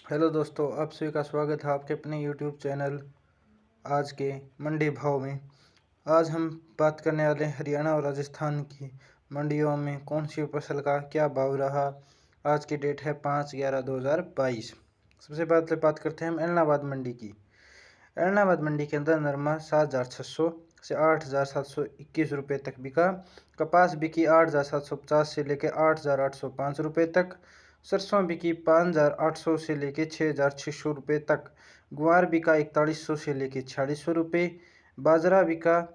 Hello दोस्तों, आप सभी का स्वागत है आपके अपने यूट्यूब चैनल आज के मंडी भाव में। आज हम बात करने वाले हैं हरियाणा और राजस्थान की मंडियों में कौन सी फसल का क्या भाव रहा। आज की डेट है 5/11/2022। सबसे पहले बात करते हैं हम एलनाबाद मंडी की। एलनाबाद मंडी के अंदर नरमा 7,600 से 8,721 रुपये तक बिका। कपास बिकी 8,750 से लेकर 8,805 रुपये तक। सरसों बिकी 5,800 से लेकर 6,600 रुपये तक। ग्वार बिका 4100 से लेकर 4600 रुपये। बाजरा बिका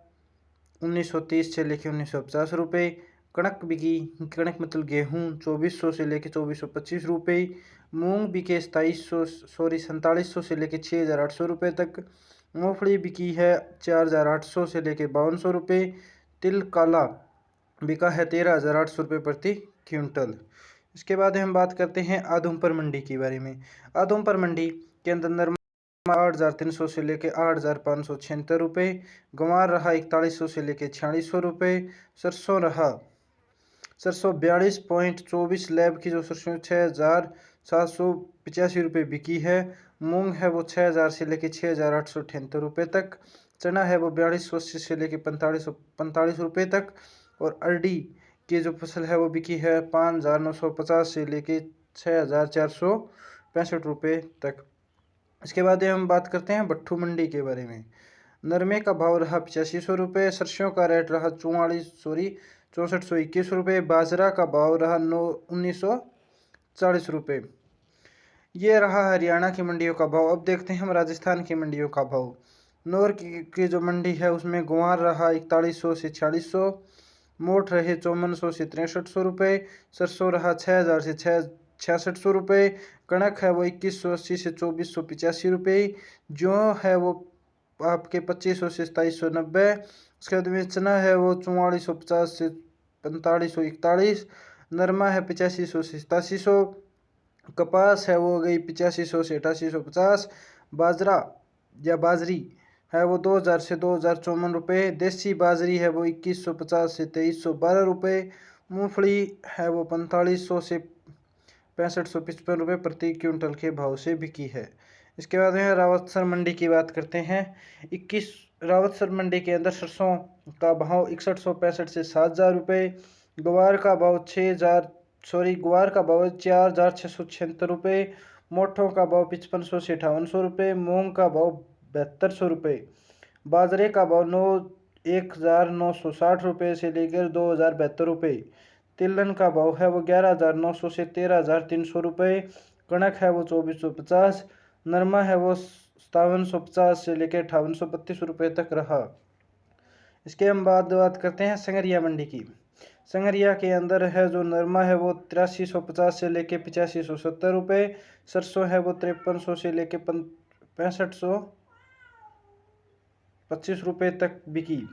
1930 से लेकर 1950 रुपये। कणक बिकी, कणक मतलब गेहूँ, 2400 से लेकर 2425 रुपये। मूंग बिके 4700 से लेकर 6,800 रुपये तक। मूंगफली बिकी है 4,800 से लेकर 5200 रुपये। तिल काला बिका है 13,800 रुपये प्रति क्विंटल। इसके बाद हम बात करते हैं आदमपुर मंडी के बारे में। आदमपुर मंडी के अंदर नरमा 8,300 से लेकर 8,576 रुपये। गंवार रहा 4100 से लेकर 4600 रुपये। सरसों रहा 42.24 लैब की जो सरसों 6,785 रुपये बिकी है। मूंग है वो 6,000 से लेकर 6,878 रुपये तक। चना है वो 4280 से लेकर 4545 रुपये तक। और अरडी की जो फसल है वो बिकी है 5,950 से लेकर 6,465 रुपये तक। इसके बाद हम बात करते हैं भट्ठू मंडी के बारे में। नरमे का भाव रहा 8500 रुपये। सरसों का रेट रहा 6421 रुपये। बाजरा का भाव रहा 1940 रुपये। ये रहा हरियाणा की मंडियों का भाव। अब देखते हैं हम राजस्थान की मंडियों का भाव। नौर की जो मंडी है उसमें ग्वार रहा 4100 से 4600। मोठ रहे 5400 से 6300 रुपये। सरसों रहा 6,000 से 6600 रुपये। कणक है वो 2180 से 2485 रुपये। जौ है वो आपके 2500 से 2790। उसके बाद में चना है वो 4450 से 4541। नरमा है 8500 से 8700। कपास है वो गई 8500 से 8850। बाजरा या बाजरी है वो 2,000 से 2,054 रुपये। देसी बाजरी है वो 2150 से 2312 रुपये। मूंगफली है वो 4500 से 6555 रुपये प्रति क्विंटल के भाव से बिकी है। इसके बाद में रावतसर मंडी की बात करते हैं। रावतसर मंडी के अंदर सरसों का भाव 6165 से 7,000 रुपये। ग्वार का भाव 4,676 रुपये। मोठों का भाव 5500 से 5800 रुपये। मूंग का भाव 7200 रुपये। बाजरे का भाव 1,960 रुपये से लेकर 2,072 रुपये। तिलहन का भाव है वो 11,900 से 13,300 रुपये। कणक है वो 2,450। नरमा है वो 5750 से लेकर 5,832 रुपये तक रहा। इसके हम बाद बात करते हैं संगरिया मंडी की। संगरिया के अंदर है जो नरमा है वो 8350 से लेकर 8570 रुपये। सरसों है वो 5300 से लेकर 6525 रुपये तक बिकी।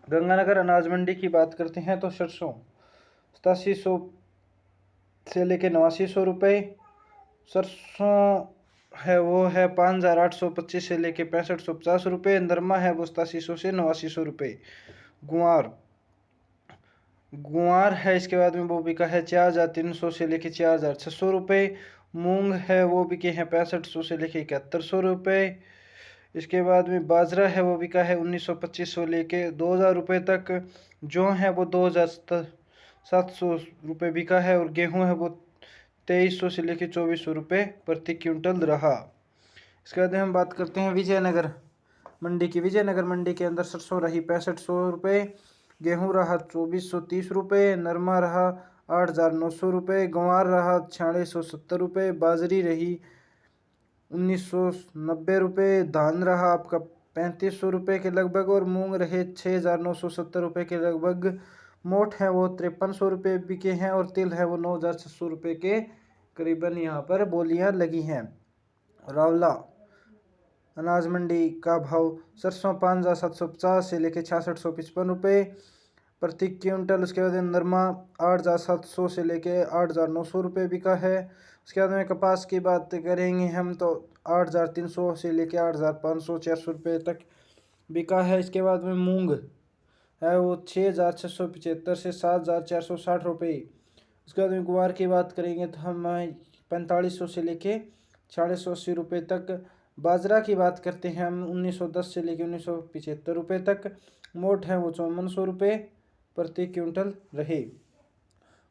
गंगानगर अनाज मंडी की बात करते हैं तो सरसों 8700 से लेकर 8900 रुपये। सरसों है वो है 5,825 से लेकर 6550 रुपये। नरमा है वो 8700 से 8900 रुपये। गुआर है इसके बाद में वो बिका है 4,300 से लेकर 4,600 रुपये। मूंग है वो बिके हैं 6500 से लेकर 7100 रुपये। इसके बाद में बाजरा है वो बिका है 1925 से लेकर 2,000 रुपये तक। जौ है वो 2,700 रुपये बिका है। और गेहूं है वो 2,300 से लेकर 2,400 रुपये प्रति क्विंटल रहा। इसके बाद हम बात करते हैं विजयनगर मंडी की। विजयनगर मंडी के अंदर सरसों रही 6500 रुपये। गेहूं रहा 2,430 रुपये। नरमा रहा 8,900 रुपये। गंवार रहा 4,670 रुपये। बाजरी रही 1,990 रुपये। धान रहा आपका 3,500 रुपये के लगभग। और मूंग रहे 6,970 रुपये के लगभग। मोठ है वो 5,300 रुपये बिके हैं। और तिल है वो 9,600 रुपये के करीबन यहाँ पर बोलियाँ लगी हैं। रावला अनाज मंडी का भाव सरसों 5,750 से लेकर 6,655 रुपये प्रति क्विंटल। उसके बाद नरमा 8,700 से लेकर 8,900 रुपये बिका है। उसके बाद में कपास की बात करेंगे हम तो 8,300 से लेकर 8,500 400 रुपये तक बिका है। इसके बाद में मूंग है वो 6,675 से 7,460 रुपये। उसके बाद में गुआर की बात करेंगे तो हम 4500 से लेके 4680 रुपये तक। बाजरा की बात करते हैं हम 1910 से लेके 1975 रुपये तक। मोट है वो 5400 रुपये प्रति क्विंटल रहे।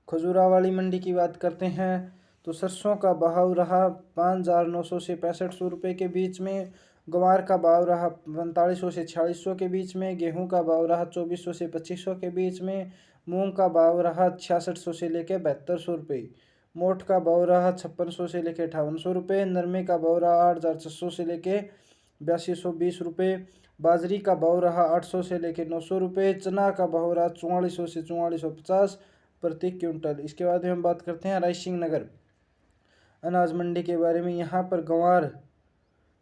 खजूरावाली मंडी की बात करते हैं तो सरसों का भाव रहा 5900 से 6500 रुपये के बीच में। ग्वार का भाव रहा 4500 से 4600 के बीच में। गेहूं का भाव रहा 2400 से 2500 के बीच में। मूंग का भाव रहा 6600 से लेकर 7200 रुपये। मोट का भाव रहा 5600 से लेकर 5800 रुपये। नरमे का भाव रहा 8600 से लेकर 8220 रुपये। बाजरी का भाव रहा 800 से लेकर 900 रुपये। चना का भाव रहा 4400 से 4450 प्रति क्विंटल। इसके बाद में हम बात करते हैं रायसिंह नगर अनाज मंडी के बारे में। यहाँ पर गंवार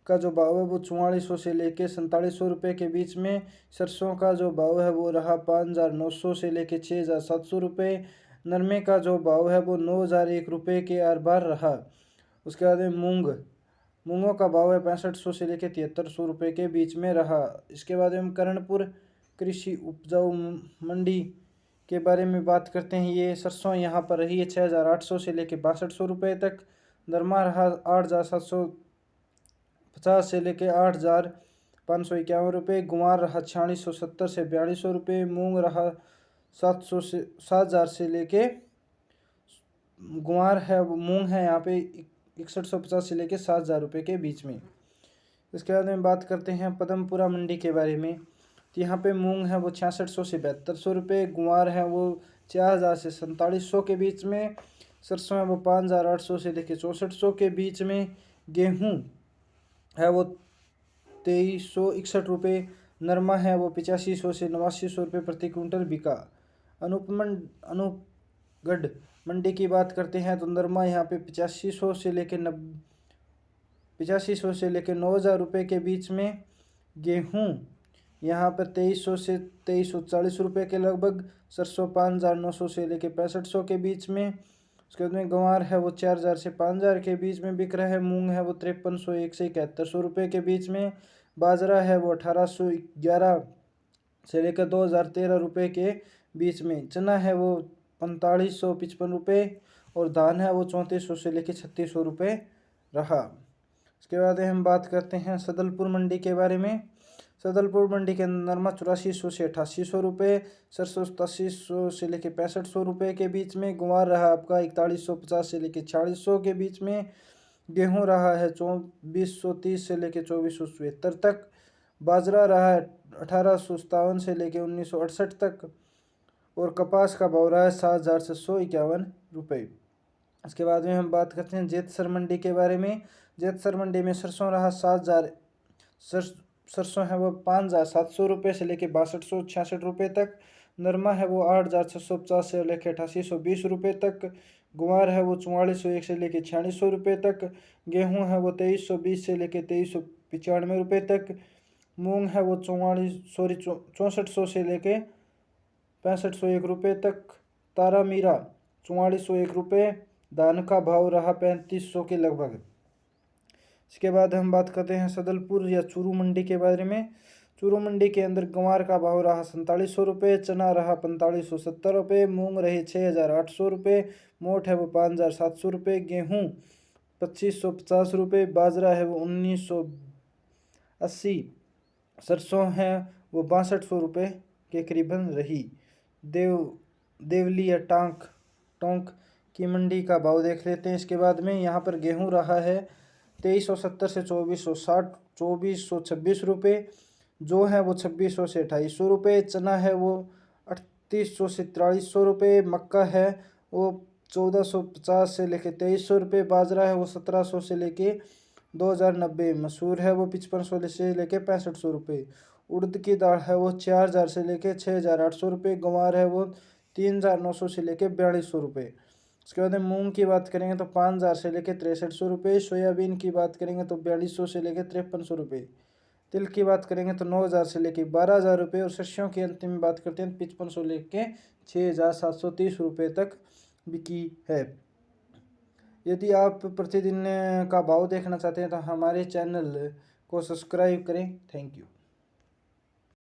का जो भाव है वो 4400 से लेके 4700 रुपये के बीच में। सरसों का जो भाव है वो रहा 5900 से लेके 6700 रुपये। नरमे का जो भाव है वो 9001 रुपये के आर पार रहा। उसके बाद में मूंगों का भाव है 6500 से लेके 7300 रुपये के बीच में रहा। इसके बाद हम कर्णपुर कृषि उपजाऊ मंडी के बारे में बात करते हैं। ये सरसों यहाँ पर रही है 6800 से लेके 6200 रुपये तक। नरमा रहा 8750 से लेके 8551 रुपये। गुआर रहा 4670 से 4200 रुपये। मूंग रहा 7000 से लेके गुआर है मूंग है यहाँ पे 6150 से लेके 7000 रुपये के बीच में। इसके बाद में बात करते हैं पदमपुरा मंडी के बारे में। तो यहाँ पे मूंग है वो 6600 से 7200 रुपये। गुआर है वो 4000 से 4700 के बीच में। सरसों है वो 5800 से लेके 6400 के बीच में। गेहूँ है वो 2361 रुपये। नरमा है वो 8500 से 8900 रुपये प्रति क्विंटल बिका। अनूपगढ़ मंडी की बात करते हैं तो नरमा यहाँ पे 8500 से लेके 9000 रुपये के बीच में। गेहूँ यहाँ पर 2300 से 2340 रुपये के लगभग। सरसों 5900 से लेके 6500 के बीच में। उसके बाद में गंवार है वो 4000 से 5000 के बीच में बिक रहा है। मूंग है वो 5301 से 7100 रुपये के बीच में। बाजरा है वो 1811 से लेकर 2013 रुपये के बीच में। चना है वो 4555 रुपये और धान है वो 3400 से लेकर 3600 रुपये रहा। इसके बाद हम बात करते हैं सदलपुर मंडी के बारे में। सदलपुर मंडी के अंदर नरमा 8400 से 8800 रुपये। सरसों 8700 से लेकर 6500 रुपये के बीच में। गुआर रहा आपका 4150 से लेकर 4600 के बीच में। गेहूं रहा है 2430 से लेकर 2477 तक। बाजरा रहा है 1857 से लेकर 1968 तक। और कपास का भाव रहा है 7651 रुपये। इसके बाद में हम बात करते हैं जेतसर मंडी के बारे में। जेतसर मंडी में सरसों रहा सरसों है वो 5700 रुपये से लेकर 6266 रुपये तक। नरमा है वो 8650 से लेकर 8820 रुपये तक। गुआर है वो 4401 से लेकर 4600 रुपये तक। गेहूं है वो 2320 से लेकर 2395 रुपये तक। मूंग है वो 6400 से लेकर 6501 रुपये तक। तारा मीरा 4401 रुपये। धान का भाव रहा 3500 के लगभग। इसके बाद हम बात करते हैं सदलपुर या चूरू मंडी के बारे में। चूरू मंडी के अंदर गंवार का भाव रहा 4700 रुपये। चना रहा 4570 रुपये। मूंग रहे 6800 रुपये। मोट है वो 5700 रुपये। गेहूँ 2550 रुपये। बाजरा है वो 1980। सरसों है वो 6200 रुपये के करीबन रही। देवली या टोंक की मंडी का भाव देख लेते हैं। इसके बाद में यहाँ पर गेहूँ रहा है 2370 से 2426 रुपये। जो है वो 2600 से 2800 रुपये। चना है वो 3800 से 4300 रुपये। मक्का है वो 1450 से लेके 2300 रुपये। बाजरा है वो 1700 से लेके 2090। मसूर है वो 5500 से लेके 6500 रुपये। उड़द की दाल है वो 4000 से लेके 6800 रुपये। गंवार है वो 3900 से लेके 4200 रुपये। उसके बाद मूंग की बात करेंगे तो 5000 से लेकर 6300 रुपये। सोयाबीन की बात करेंगे तो 4200 से लेकर 5300 रुपये। तिल की बात करेंगे तो 9000 से लेकर 12000 रुपये। और सरसों की अंतिम बात करते हैं 5500 लेके 6730 रुपये तक बिकी है। यदि आप प्रतिदिन का भाव देखना चाहते हैं तो हमारे चैनल को सब्सक्राइब करें। Thank you.